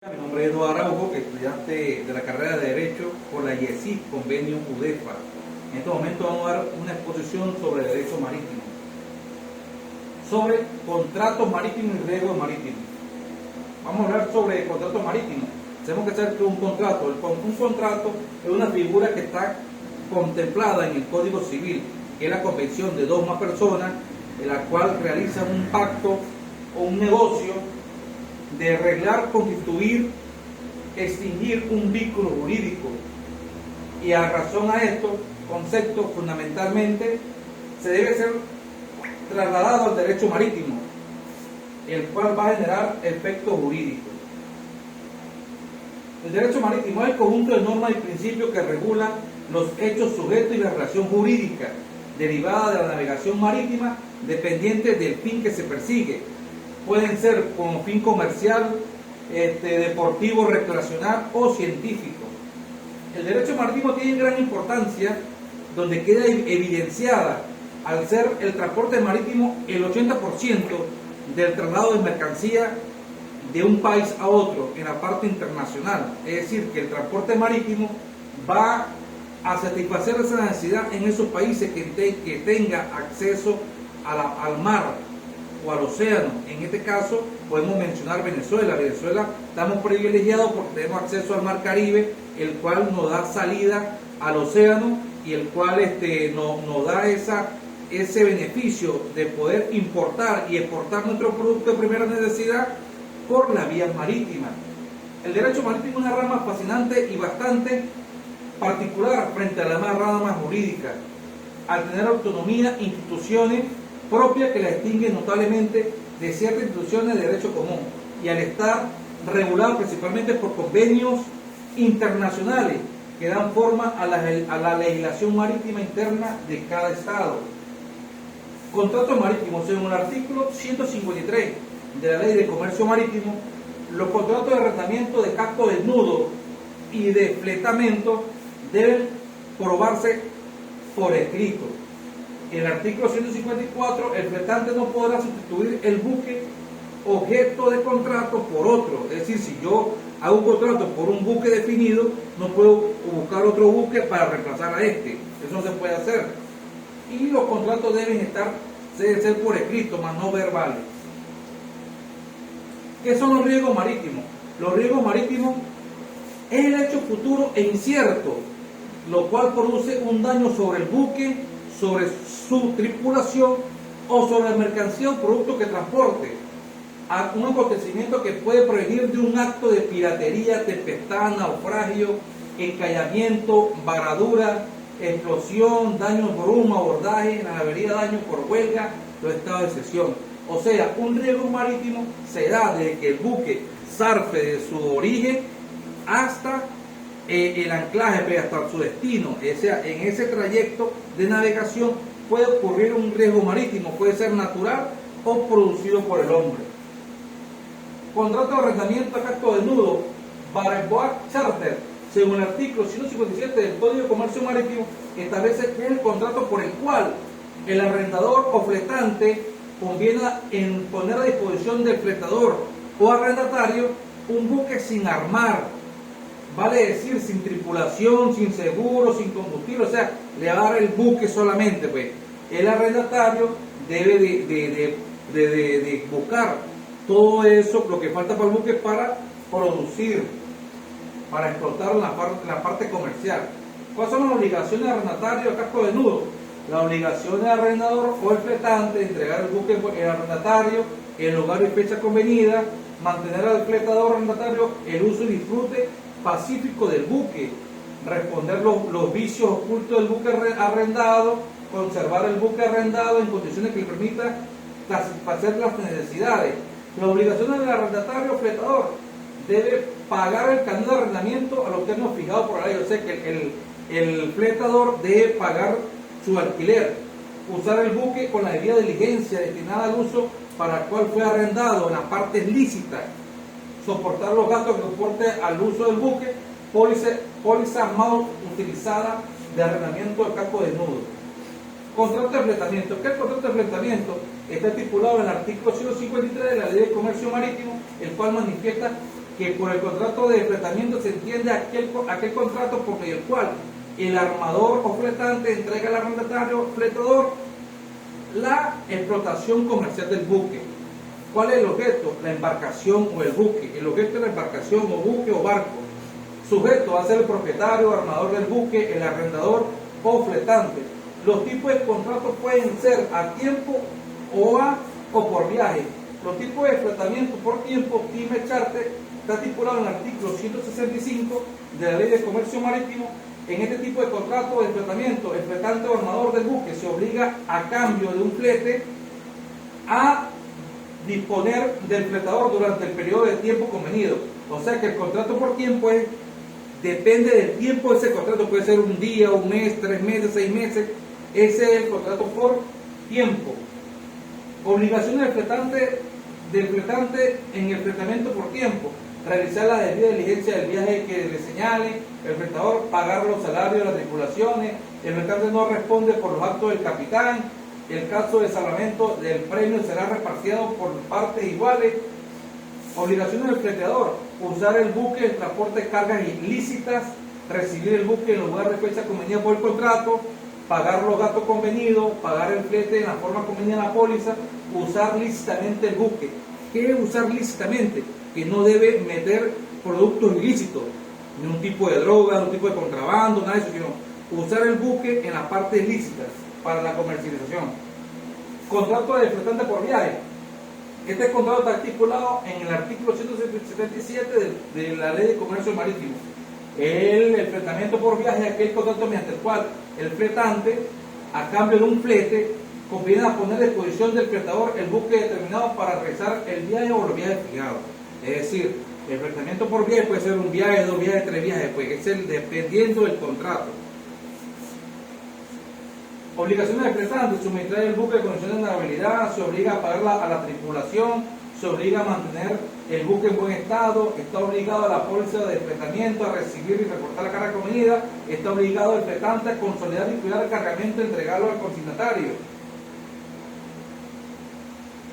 Mi nombre es Eduardo Araujo, estudiante de la carrera de Derecho por la IESIC, convenio UDEFA. En este momento vamos a dar una exposición sobre derecho marítimo, sobre contratos marítimos y riesgos marítimos. Vamos a hablar sobre contratos marítimos. Tenemos que saber que un contrato es una figura que está contemplada en el Código Civil, que es la convención de dos o más personas, en la cual realizan un pacto o un negocio de arreglar, constituir, extinguir un vínculo jurídico. Y a razón a estos conceptos, fundamentalmente, se debe ser trasladado al derecho marítimo, el cual va a generar efectos jurídicos. El derecho marítimo es el conjunto de normas y principios que regulan los hechos sujetos y la relación jurídica derivada de la navegación marítima, dependientes del fin que se persigue. Pueden ser con fin comercial, deportivo, recreacional o científico. El derecho marítimo tiene gran importancia, donde queda evidenciada al ser el transporte marítimo el 80% del traslado de mercancía de un país a otro en la parte internacional. Es decir, que el transporte marítimo va a satisfacer esa necesidad en esos países que tenga acceso al mar o al océano. En este caso podemos mencionar Venezuela. Venezuela estamos privilegiados porque tenemos acceso al mar Caribe, el cual nos da salida al océano y el cual nos da ese beneficio de poder importar y exportar nuestros productos de primera necesidad por la vía marítima. El derecho marítimo es una rama fascinante y bastante particular frente a la demás ramas jurídicas, al tener autonomía, instituciones propias que la distinguen notablemente de ciertas instituciones de derecho común, y al estar regulado principalmente por convenios internacionales que dan forma a la legislación marítima interna de cada estado. Contratos marítimos. Según el artículo 153 de la Ley de Comercio Marítimo, los contratos de arrendamiento de casco desnudo y de fletamento deben probarse por escrito. En el artículo 154, el fletante no podrá sustituir el buque objeto de contrato por otro. Es decir, si yo hago un contrato por un buque definido, no puedo buscar otro buque para reemplazar a este. Eso no se puede hacer. Y los contratos deben ser por escrito, más no verbales. ¿Qué son los riesgos marítimos? Los riesgos marítimos es el hecho futuro e incierto, lo cual produce un daño sobre el buque, sobre su tripulación o sobre la mercancía o producto que transporte. A un acontecimiento que puede provenir de un acto de piratería, tempestad, naufragio, encallamiento, varadura, explosión, daño por bruma, abordaje, navegaría, daño por huelga, los estados de excepción. O sea, un riesgo marítimo se da desde que el buque zarpe de su origen hasta el anclaje, hasta su destino. O sea, en ese trayecto de navegación puede ocurrir un riesgo marítimo, puede ser natural o producido por el hombre. Contrato de arrendamiento a casco desnudo, bareboat charter. Según el artículo 157 del Código de Comercio Marítimo, establece que es el contrato por el cual el arrendador o fletante conviene en poner a disposición del fletador o arrendatario un buque sin armar, vale decir sin tripulación, sin seguro, sin combustible, o sea, le va a dar el buque solamente. Pues el arrendatario debe de buscar todo eso, lo que falta para el buque, para producir, para explotar la parte comercial. ¿Cuáles son las obligaciones de arrendatario a casco desnudo? La obligación del arrendador o el fletante de entregar el buque al arrendatario en lugar y fecha convenida, mantener al fletador arrendatario el uso y disfrute pacífico del buque, responder los vicios ocultos del buque arrendado, conservar el buque arrendado en condiciones que le permitan satisfacer las necesidades. La obligación del arrendatario o fletador debe pagar el canon de arrendamiento a los términos fijados por la ley. O sea que el fletador debe pagar su alquiler, usar el buque con la debida diligencia destinada al uso para el cual fue arrendado en las partes lícitas, soportar los gastos que soporte al uso del buque, póliza armado utilizada de arrendamiento del casco desnudo. Contrato de fletamiento. ¿Qué es el contrato de fletamiento? Está estipulado en el artículo 153 de la Ley de Comercio Marítimo, el cual manifiesta que por el contrato de fletamiento se entiende aquel contrato por medio del cual el armador o fletante entrega al arrendatario fletador la explotación comercial del buque. ¿Cuál es el objeto? La embarcación o el buque. El objeto de la embarcación o buque o barco. Sujeto va a ser el propietario o armador del buque, el arrendador o fletante. Los tipos de contratos pueden ser a tiempo o por viaje. Los tipos de fletamiento por tiempo, time charter, está estipulado en el artículo 165 de la Ley de Comercio Marítimo. En este tipo de contrato de fletamiento, el fletante o armador del buque se obliga a cambio de un flete a disponer del fletador durante el periodo de tiempo convenido. O sea que el contrato por tiempo depende del tiempo de ese contrato, puede ser un día, un mes, 3 meses, 6 meses. Ese es el contrato por tiempo. Obligaciones del fletante en el fletamiento por tiempo: realizar la debida diligencia del viaje que le señale el fletador, pagar los salarios de las tripulaciones, el fletante no responde por los actos del capitán, el caso de salvamento del premio será repartido por partes iguales. Obligaciones del fleteador: usar el buque en transporte de cargas ilícitas, recibir el buque en lugar de fecha convenida por el contrato, pagar los gastos convenidos, pagar el flete en la forma convenida en la póliza, usar lícitamente el buque. ¿Qué es usar lícitamente? Que no debe meter productos ilícitos, ni un tipo de droga, ni un tipo de contrabando, nada de eso, sino usar el buque en la parte ilícita para la comercialización. Contrato de fletante por viaje. Este contrato está estipulado en el artículo 177 de la Ley de Comercio Marítimo. El fletamiento por viaje es aquel contrato mediante el cual el fletante, a cambio de un flete, conviene a poner a disposición del fletador el buque determinado para realizar el viaje o los viajes fijados. Es decir, el fletamiento por viaje puede ser un viaje, 2 viajes, 3 viajes, pues es el dependiendo del contrato. Obligaciones del fletante: suministrar el buque de condiciones de navegabilidad, se obliga a pagarla a la tripulación, se obliga a mantener el buque en buen estado, está obligado a la póliza de fletamiento, a recibir y reportar la carga convenida, está obligado el fletante a consolidar y cuidar el cargamento y entregarlo al consignatario.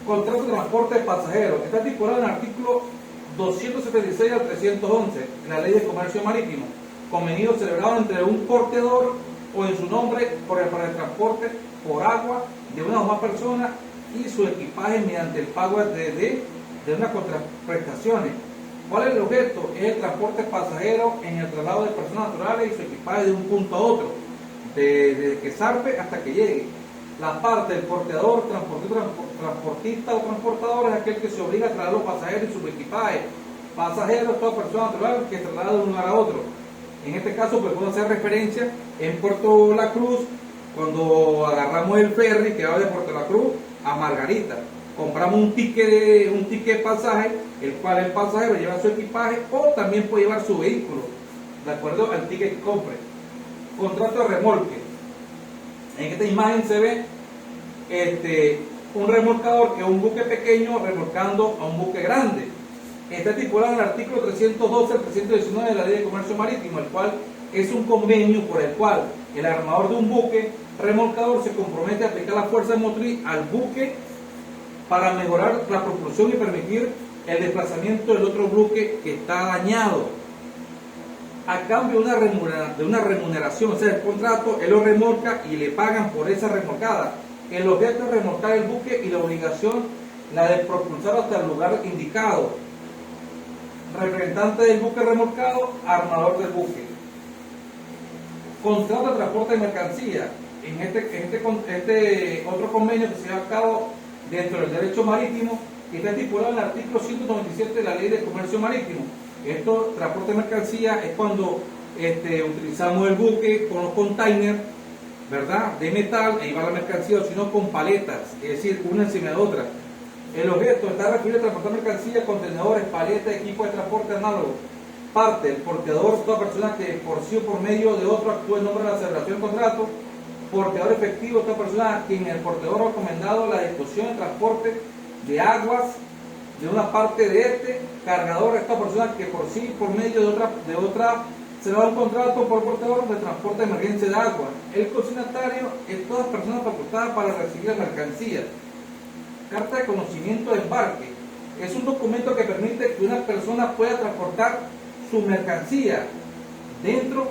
Contrato de transporte de pasajeros. Está estipulado en el artículo 276 al 311 en la Ley de Comercio Marítimo. Convenido celebrado entre un porteador o en su nombre para el transporte por agua de una o más personas y su equipaje mediante el pago de unas contraprestaciones. ¿Cuál es el objeto? Es el transporte pasajero en el traslado de personas naturales y su equipaje de un punto a otro, desde que zarpe hasta que llegue. La parte del porteador, transportista o transportador es aquel que se obliga a trasladar los pasajeros y su equipaje. Pasajero es toda persona natural que traslada de un lugar a otro. En este caso, pues puedo hacer referencia en Puerto La Cruz, cuando agarramos el ferry que va de Puerto La Cruz a Margarita. Compramos un ticket de pasaje, el cual el pasajero lleva su equipaje o también puede llevar su vehículo, de acuerdo al ticket que compre. Contrato de remolque. En esta imagen se ve un remolcador, que es un buque pequeño remolcando a un buque grande. Está estipulado en el artículo 312 al 319 de la Ley de Comercio Marítimo, el cual es un convenio por el cual el armador de un buque remolcador se compromete a aplicar la fuerza motriz al buque para mejorar la propulsión y permitir el desplazamiento del otro buque que está dañado, a cambio de una remuneración. O sea, el contrato, él lo remolca y le pagan por esa remolcada. El objeto es remolcar el buque y la obligación, la de propulsar hasta el lugar indicado. Representante del buque remolcado, armador del buque. Contrato de transporte de mercancía. En este otro convenio que se lleva a cabo dentro del derecho marítimo, que está estipulado en el artículo 197 de la Ley de Comercio Marítimo. Esto, transporte de mercancía, es cuando utilizamos el buque con los containers, ¿verdad?, de metal, e iba la mercancía, o sino con paletas, es decir, una encima de otra. El objeto está referido a transportar mercancía, contenedores, paletas, equipo de transporte análogo. Parte: el porteador, toda persona que por sí o por medio de otro actúe en nombre de la celebración del contrato. Porteador efectivo, toda persona a quien el porteador ha recomendado la ejecución de transporte de aguas de una parte de cargador, esta persona que por sí, por medio de otra se le da un contrato por portador de transporte de emergencia de agua. El consignatario es toda persona facultada para recibir la mercancía. Carta de conocimiento de embarque. Es un documento que permite que una persona pueda transportar su mercancía dentro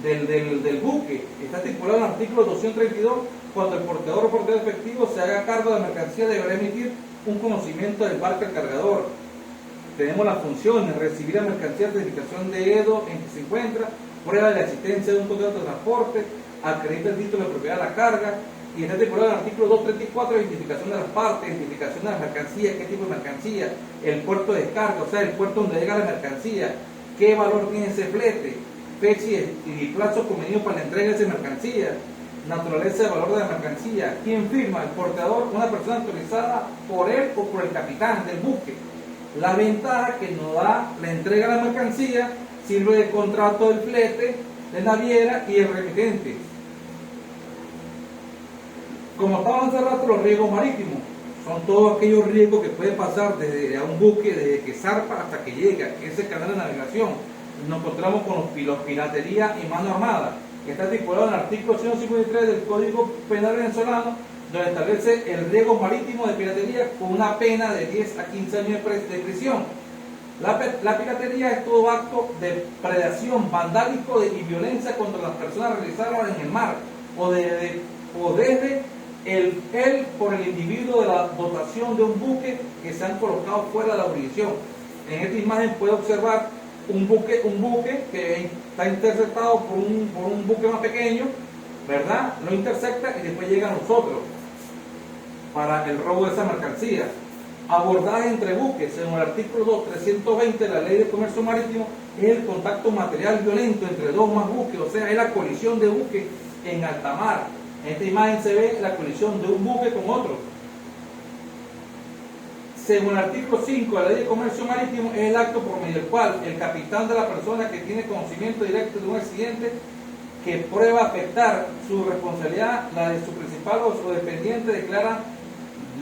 del buque. Está estipulado en el artículo 232, cuando el portador o portador efectivo se haga cargo de la mercancía deberá emitir un conocimiento del barco al cargador. Tenemos las funciones: recibir la mercancía, certificación de EDO en que se encuentra, prueba de la existencia de un contrato de transporte, acredita el título de propiedad de la carga, y está estipulado en el artículo 234, identificación de las partes, identificación de las mercancías, qué tipo de mercancía, el puerto de descarga, o sea, el puerto donde llega la mercancía, qué valor tiene ese flete, fecha y plazo convenido para la entrega de esa mercancía, naturaleza de valor de la mercancía, quién firma, el portador, una persona autorizada por él o por el capitán del buque. La ventaja que nos da la entrega de la mercancía sirve de contrato del flete, de naviera y el remitente. Como estaban hace rato, los riesgos marítimos son todos aquellos riesgos que pueden pasar desde a un buque, desde que zarpa hasta que llega ese canal de navegación. Nos encontramos con los piratería y mano armada. Está estipulado en el artículo 153 del Código Penal venezolano, donde establece el riesgo marítimo de piratería con una pena de 10 a 15 años de prisión. La piratería es todo acto de predación, vandálico y violencia contra las personas realizadas en el mar o desde por el individuo de la dotación de un buque que se han colocado fuera de la jurisdicción. En esta imagen puede observar un buque que está interceptado por un buque más pequeño, ¿verdad? Lo intercepta y después llega a nosotros para el robo de esa mercancía. Abordaje entre buques, según el artículo 320 de la Ley de Comercio Marítimo, es el contacto material violento entre dos o más buques, o sea, es la colisión de buques en alta mar. En esta imagen se ve la colisión de un buque con otro. Según el artículo 5 de la Ley de Comercio Marítimo, es el acto por medio del cual el capitán de la persona que tiene conocimiento directo de un accidente que prueba afectar su responsabilidad, la de su principal o su dependiente, declara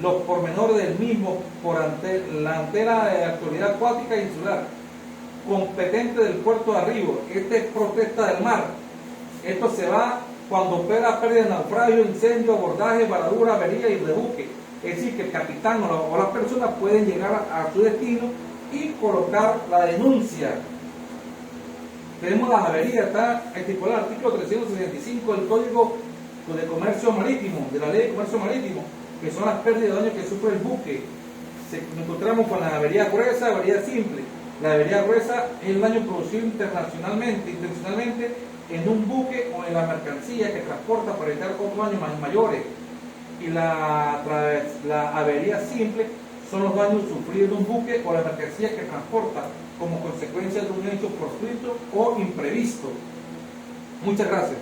los pormenores del mismo ante la autoridad acuática e insular competente del puerto de arribo. Esta es protesta del mar. Esto se va cuando opera pérdida, naufragio, incendio, abordaje, varadura, avería y rebuque. Es decir, que el capitán o las personas pueden llegar a su destino y colocar la denuncia. Tenemos las averías, está estipulado el artículo 365 del Código de Comercio Marítimo, de la Ley de Comercio Marítimo, que son las pérdidas de daño que sufre el buque. Nos encontramos con la avería gruesa, avería simple. La avería gruesa es el daño producido intencionalmente en un buque o en la mercancía que transporta para evitar otros daños mayores. Y la avería simple son los daños sufridos en un buque o la mercancía que transporta como consecuencia de un hecho fortuito o imprevisto. Muchas gracias.